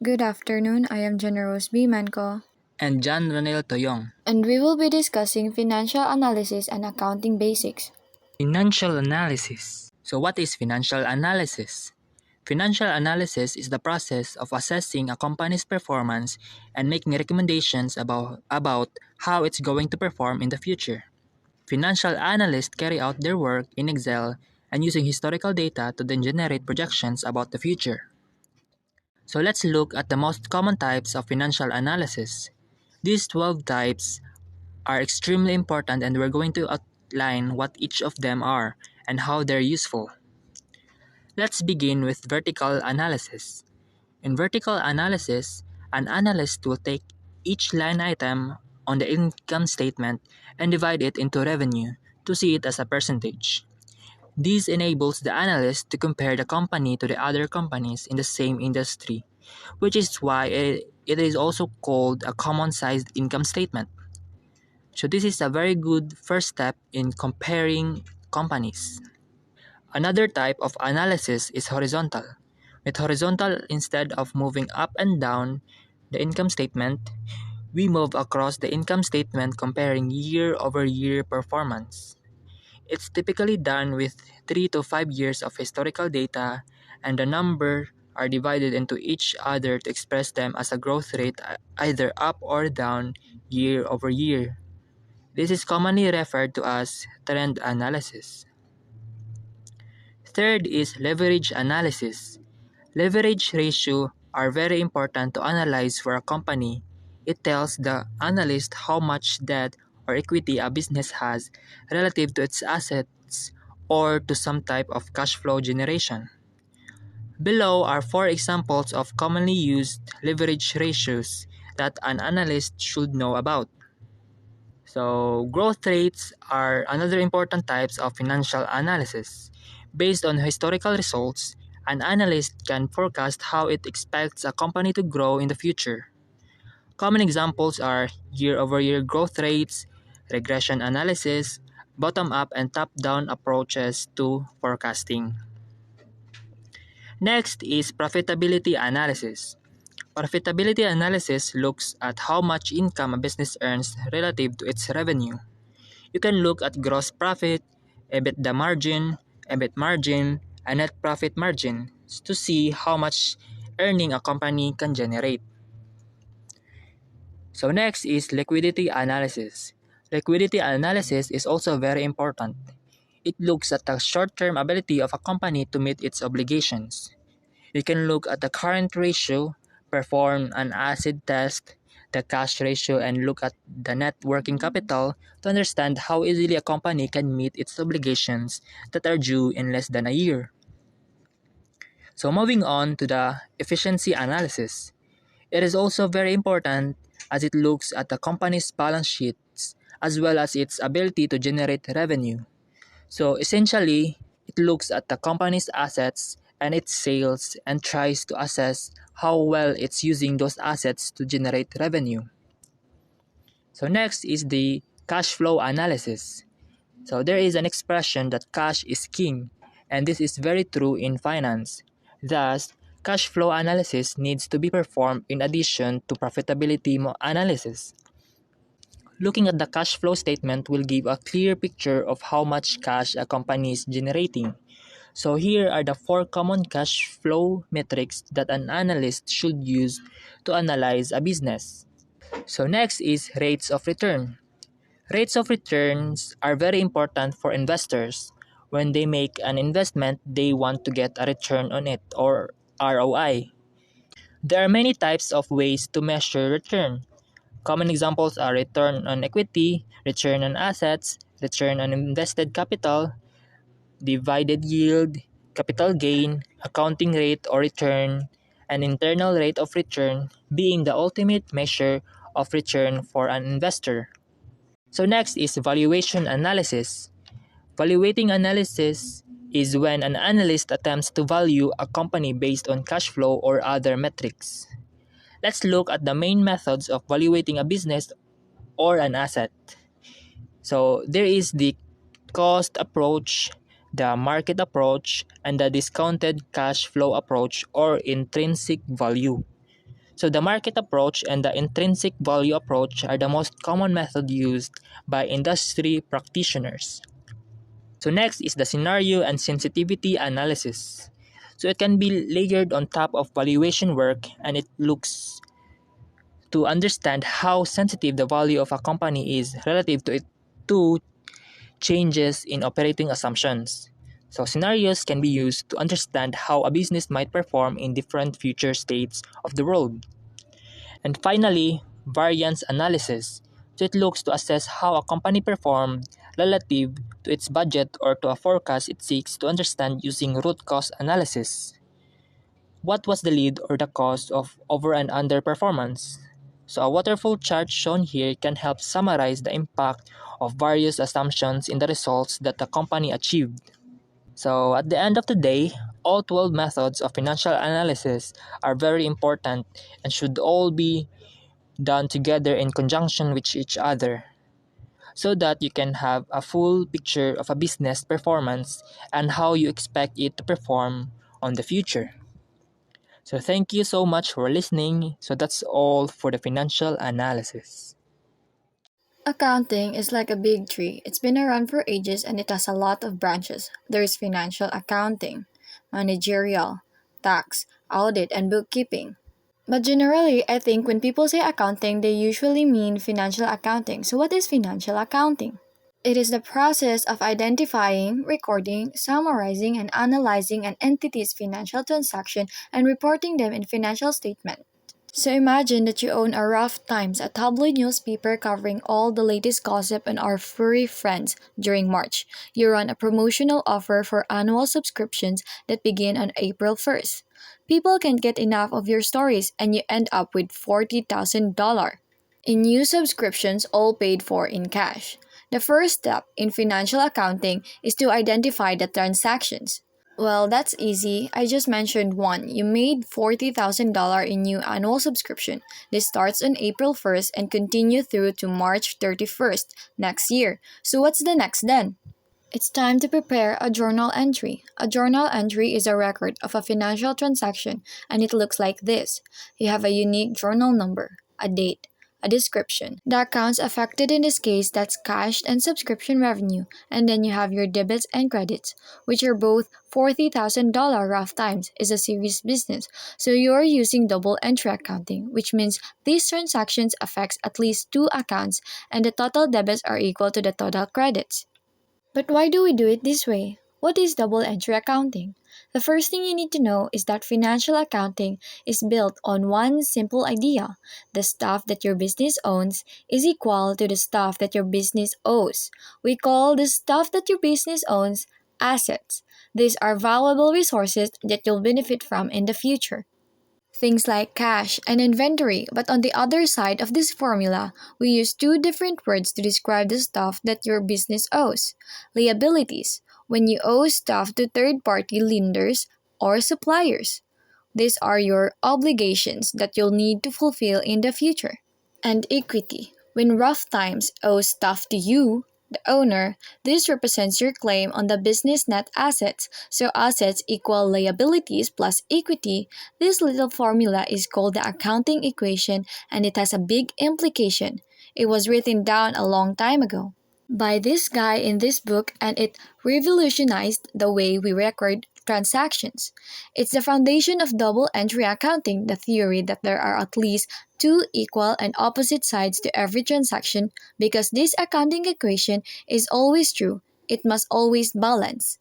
Good afternoon, I am Generose B. Manco, and John Ronel Toyong. and we will be discussing financial analysis and accounting basics. Financial analysis. So, what is financial analysis? Financial analysis is the process of assessing a company's performance and making recommendations about how it's going to perform in the future. Financial analysts carry out their work in Excel and using historical data to then generate projections about the future. So let's look at the most common types of financial analysis. These 12 types are extremely important and we're going to outline what each of them are and how they're useful. Let's begin with vertical analysis. In vertical analysis, an analyst will take each line item on the income statement and divide it into revenue to see it as a percentage. This enables the analyst to compare the company to the other companies in the same industry, which is why it is also called a common-sized income statement. So this is a very good first step in comparing companies. Another type of analysis is horizontal. With horizontal, instead of moving up and down the income statement, we move across the income statement comparing year-over-year performance. It's typically done with 3 to 5 years of historical data, and the number are divided into each other to express them as a growth rate either up or down year over year. This is commonly referred to as trend analysis. Third is leverage analysis. Leverage ratio are very important to analyze for a company. It tells the analyst how much debt or equity a business has relative to its assets or to some type of cash flow generation. Below are 4 examples of commonly used leverage ratios that an analyst should know about. So, growth rates are another important types of financial analysis. Based on historical results, an analyst can forecast how it expects a company to grow in the future. Common examples are year-over-year growth rates, regression analysis, bottom-up and top-down approaches to forecasting. Next is profitability analysis. Profitability analysis looks at how much income a business earns relative to its revenue. You can look at gross profit, EBITDA margin, EBIT margin, and net profit margin to see how much earning a company can generate. So next is liquidity analysis. Liquidity analysis is also very important. It looks at the short-term ability of a company to meet its obligations. You can look at the current ratio, perform an acid test, the cash ratio, and look at the net working capital to understand how easily a company can meet its obligations that are due in less than a year. So moving on to the efficiency analysis. It is also very important as it looks at the company's balance sheets as well as its ability to generate revenue. So essentially, it looks at the company's assets and its sales and tries to assess how well it's using those assets to generate revenue. So next is the cash flow analysis. So there is an expression that cash is king, and this is very true in finance. Thus, cash flow analysis needs to be performed in addition to profitability analysis. Looking at the cash flow statement will give a clear picture of how much cash a company is generating. So here are the 4 common cash flow metrics that an analyst should use to analyze a business. So next is rates of return. Rates of returns are very important for investors. When they make an investment, they want to get a return on it or ROI. There are many types of ways to measure return. Common examples are return on equity, return on assets, return on invested capital, divided yield, capital gain, accounting rate or return, and internal rate of return being the ultimate measure of return for an investor. So next is valuation analysis. Valuating analysis is when an analyst attempts to value a company based on cash flow or other metrics. Let's look at the main methods of valuating a business or an asset. So there is the cost approach, the market approach, and the discounted cash flow approach or intrinsic value. So the market approach and the intrinsic value approach are the most common method used by industry practitioners. So next is the scenario and sensitivity analysis. So it can be layered on top of valuation work, and it looks to understand how sensitive the value of a company is relative to changes in operating assumptions. So scenarios can be used to understand how a business might perform in different future states of the world. And finally, variance analysis. So it looks to assess how a company performed relative to its budget or to a forecast it seeks to understand using root cause analysis. What was the lead or the cause of over and under performance? So a waterfall chart shown here can help summarize the impact of various assumptions in the results that the company achieved. So at the end of the day, all 12 methods of financial analysis are very important and should all be done together in conjunction with each other so that you can have a full picture of a business performance and how you expect it to perform on the future. So thank you so much for listening. So that's all for the financial analysis. Accounting is like a big tree. It's been around for ages and it has a lot of branches. There's financial accounting, managerial, tax, audit, and bookkeeping. But generally, I think when people say accounting, they usually mean financial accounting. So, what is financial accounting? It is the process of identifying, recording, summarizing, and analyzing an entity's financial transaction and reporting them in financial statement. So imagine that you own a Rough Times, a tabloid newspaper covering all the latest gossip on our furry friends during March. You run a promotional offer for annual subscriptions that begin on April 1st. People can't get enough of your stories and you end up with $40,000 in new subscriptions, all paid for in cash. The first step in financial accounting is to identify the transactions. Well, that's easy. I just mentioned one. You made $40,000 in new annual subscription. This starts on April 1st and continue through to March 31st next year. So what's the next then? It's time to prepare a journal entry. A journal entry is a record of a financial transaction and it looks like this. You have a unique journal number, a date, a description, the accounts affected in this case, that's cash and subscription revenue, and then you have your debits and credits, which are both $40,000. Rough Times is a serious business, so you are using double entry accounting, which means these transactions affects at least two accounts and the total debits are equal to the total credits. But why do we do it this way? What is double entry accounting? The first thing you need to know is that financial accounting is built on one simple idea. The stuff that your business owns is equal to the stuff that your business owes. We call the stuff that your business owns assets. These are valuable resources that you'll benefit from in the future. Things like cash and inventory, but on the other side of this formula, we use two different words to describe the stuff that your business owes. Liabilities, when you owe stuff to third-party lenders or suppliers. These are your obligations that you'll need to fulfill in the future. And equity, when Rough Times owes stuff to you, the owner, this represents your claim on the business net assets. So assets equal liabilities plus equity. This little formula is called the accounting equation and it has a big implication. It was written down a long time ago by this guy in this book and it revolutionized the way we record transactions. It's the foundation of double entry accounting, the theory that there are at least two equal and opposite sides to every transaction because this accounting equation is always true. It must always balance.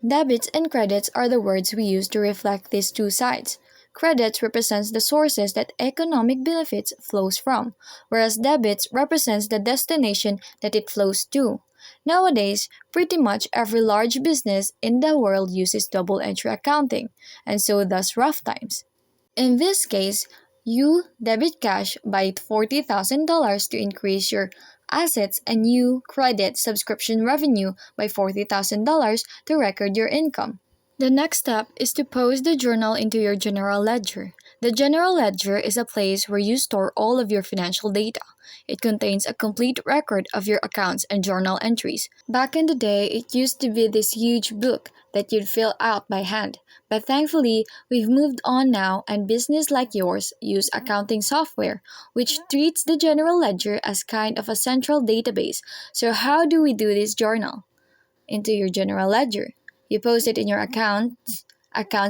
Debits and credits are the words we use to reflect these two sides. Credits represents the sources that economic benefits flows from, whereas debits represents the destination that it flows to. Nowadays, pretty much every large business in the world uses double entry accounting, and so does Rough Times. In this case, you debit cash by $40,000 to increase your assets and you credit subscription revenue by $40,000 to record your income. The next step is to post the journal into your general ledger. The general ledger is a place where you store all of your financial data. It contains a complete record of your accounts and journal entries. Back in the day, it used to be this huge book that you'd fill out by hand. But thankfully, we've moved on now, and business like yours use accounting software, which treats the general ledger as kind of a central database. So, how do we do this journal into your general ledger? You post it in your accounts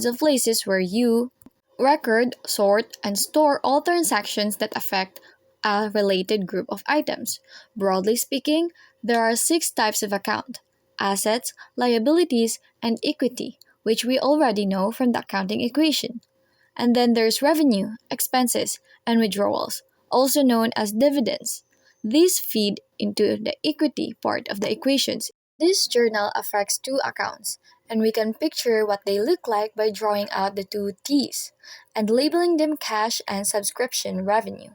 of places where you record, sort, and store all transactions that affect a related group of items. Broadly speaking, there are six types of account: assets, liabilities, and equity, which we already know from the accounting equation. And then there's revenue, expenses, and withdrawals, also known as dividends. These feed into the equity part of the equations. This journal affects two accounts, and we can picture what they look like by drawing out the two T's and labeling them cash and subscription revenue.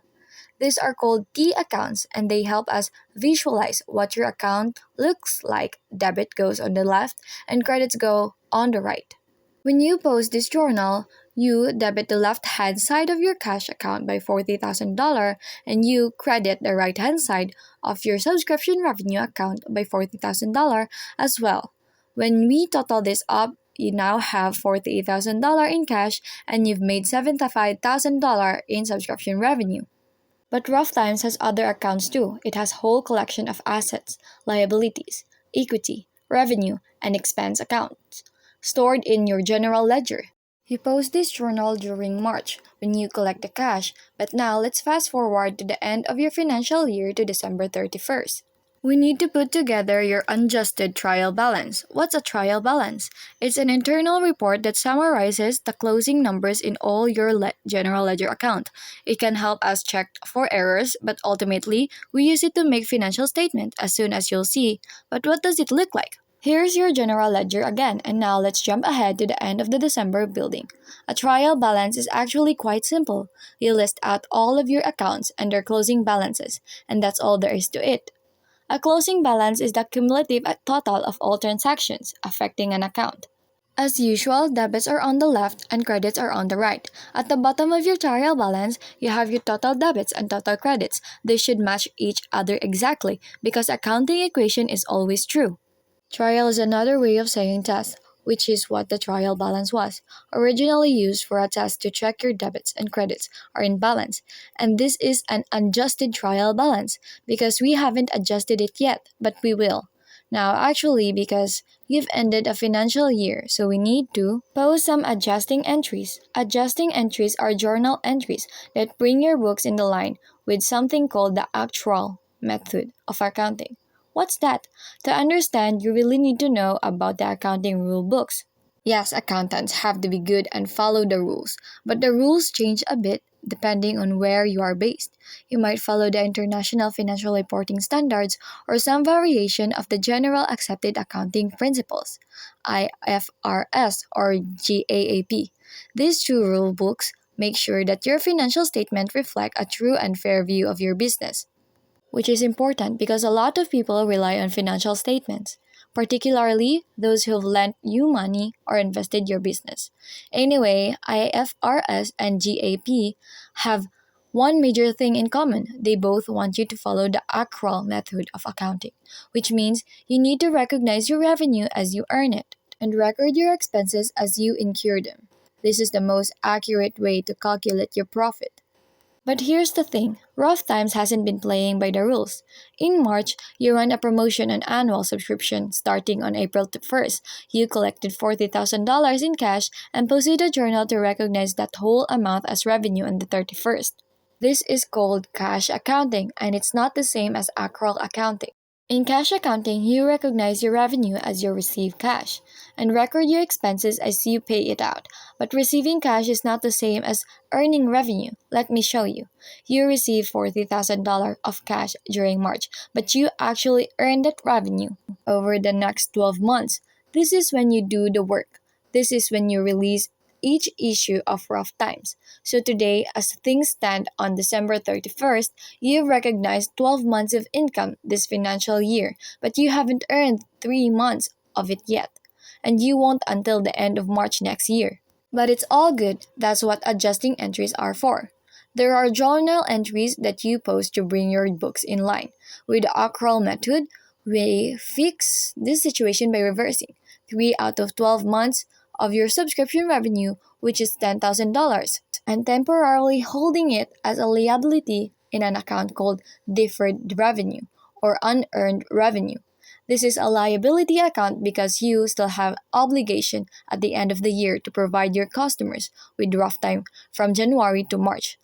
These are called T accounts, and they help us visualize what your account looks like. Debit goes on the left and credits go on the right. When you post this journal, you debit the left hand side of your cash account by $40,000 and you credit the right hand side of your subscription revenue account by $40,000 as well. When we total this up, you now have $48,000 in cash and you've made $75,000 in subscription revenue. But Rough Times has other accounts too. It has whole collection of assets, liabilities, equity, revenue, and expense accounts stored in your general ledger. You post this journal during March when you collect the cash, but now let's fast forward to the end of your financial year to December 31st. We need to put together your unadjusted trial balance. What's a trial balance? It's an internal report that summarizes the closing numbers in all your general ledger account. It can help us check for errors, but ultimately, we use it to make financial statement as soon as you'll see. But what does it look like? Here's your general ledger again, and now let's jump ahead to the end of the December building. A trial balance is actually quite simple. You list out all of your accounts and their closing balances, and that's all there is to it. A closing balance is the cumulative total of all transactions affecting an account. As usual, debits are on the left and credits are on the right. At the bottom of your trial balance, you have your total debits and total credits. They should match each other exactly because accounting equation is always true. Trial is another way of saying test, which is what the trial balance was, originally used for a test to check your debits and credits are in balance, and this is an unadjusted trial balance because we haven't adjusted it yet, but we will. Now, actually, because you've ended a financial year, so we need to post some adjusting entries. Adjusting entries are journal entries that bring your books in the line with something called the actual method of accounting. What's that? To understand, you really need to know about the accounting rule books. Yes, accountants have to be good and follow the rules, but the rules change a bit depending on where you are based. You might follow the International Financial Reporting Standards or some variation of the General Accepted Accounting Principles, IFRS or GAAP. These two rule books make sure that your financial statement reflect a true and fair view of your business, which is important because a lot of people rely on financial statements, particularly those who've lent you money or invested your business. Anyway, IFRS and GAAP have one major thing in common. They both want you to follow the accrual method of accounting, which means you need to recognize your revenue as you earn it and record your expenses as you incur them. This is the most accurate way to calculate your profit. But here's the thing, Rough Times hasn't been playing by the rules. In March, you ran a promotion on annual subscription starting on April 1st. You collected $40,000 in cash and posted a journal to recognize that whole amount as revenue on the 31st. This is called cash accounting, and it's not the same as accrual accounting. In cash accounting, you recognize your revenue as you receive cash and record your expenses as you pay it out. But receiving cash is not the same as earning revenue. Let me show you. You receive $40,000 of cash during March, but you actually earn that revenue over the next 12 months. This is when you do the work. This is when you release each issue of Rough Times. So today, as things stand on December 31st, you've recognized 12 months of income this financial year, but you haven't earned 3 months of it yet, and you won't until the end of March next year. But it's all good. That's what adjusting entries are for. There are journal entries that you post to bring your books in line. With the accrual method, we fix this situation by reversing 3 out of 12 months of your subscription revenue, which is $10,000, and temporarily holding it as a liability in an account called deferred revenue or unearned revenue. This is a liability account because you still have obligation at the end of the year to provide your customers with rough time from January to March.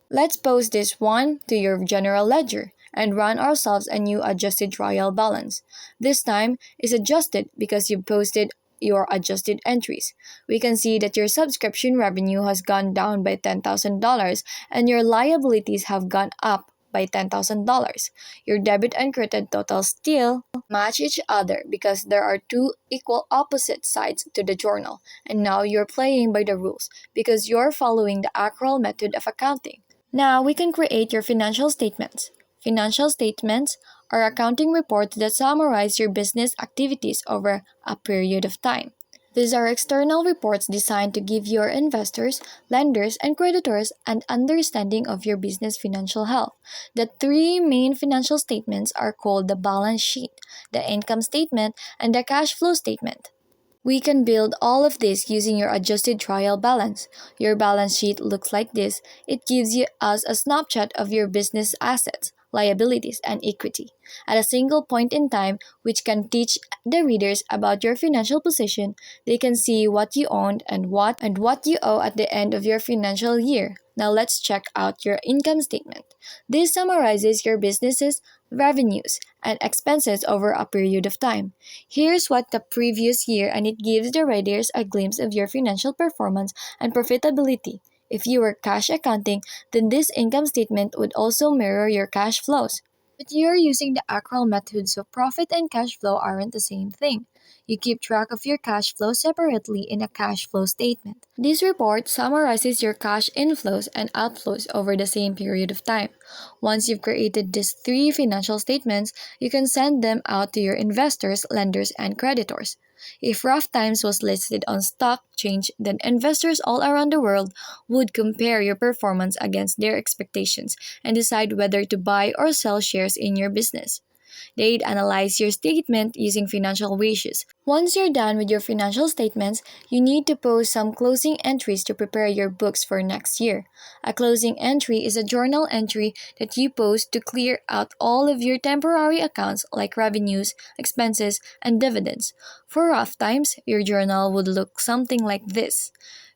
Let's post this one to your general ledger and run ourselves a new adjusted trial balance. This time is adjusted because you posted your adjusted entries. We can see that your subscription revenue has gone down by $10,000 and your liabilities have gone up by $10,000. Your debit and credit totals still match each other because there are two equal opposite sides to the journal, and now you're playing by the rules because you're following the accrual method of accounting. Now we can create your financial statements. Financial statements are accounting reports that summarize your business activities over a period of time. These are external reports designed to give your investors, lenders, and creditors an understanding of your business financial health. The three main financial statements are called the balance sheet, the income statement, and the cash flow statement. We can build all of this using your adjusted trial balance. Your balance sheet looks like this. It gives us a snapshot of your business assets, liabilities, and equity at a single point in time, which can teach the readers about your financial position. They can see what you owned and what you owe at the end of your financial year. Now let's check out your income statement. This summarizes your business's revenues and expenses over a period of time. Here's what the previous year, and it gives the readers a glimpse of your financial performance and profitability. If you were cash accounting, then this income statement would also mirror your cash flows. But you're using the accrual method, so profit and cash flow aren't the same thing. You keep track of your cash flow separately in a cash flow statement. This report summarizes your cash inflows and outflows over the same period of time. Once you've created these three financial statements, you can send them out to your investors, lenders, and creditors. If Rough Times was listed on stock change, then investors all around the world would compare your performance against their expectations and decide whether to buy or sell shares in your business. They'd analyze your statement using financial ratios. Once you're done with your financial statements, you need to post some closing entries to prepare your books for next year. A closing entry is a journal entry that you post to clear out all of your temporary accounts like revenues, expenses, and dividends. For Rough Times, your journal would look something like this.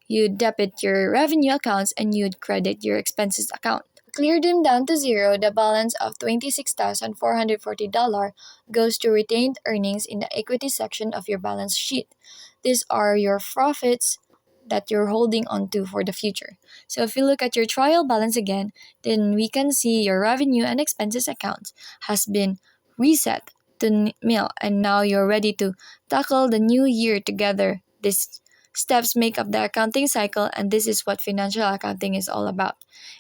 You'd debit your revenue accounts and you'd credit your expenses account. Clear them down to zero, the balance of $26,440 goes to retained earnings in the equity section of your balance sheet. These are your profits that you're holding on to for the future. So if you look at your trial balance again, then we can see your revenue and expenses account has been reset to nil, and now you're ready to tackle the new year together. These steps make up the accounting cycle, and this is what financial accounting is all about.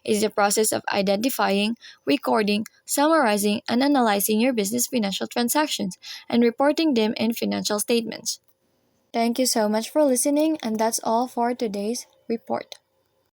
It's the process of identifying, recording, summarizing, and analyzing your business financial transactions and reporting them in financial statements. Thank you so much for listening, and that's all for today's report.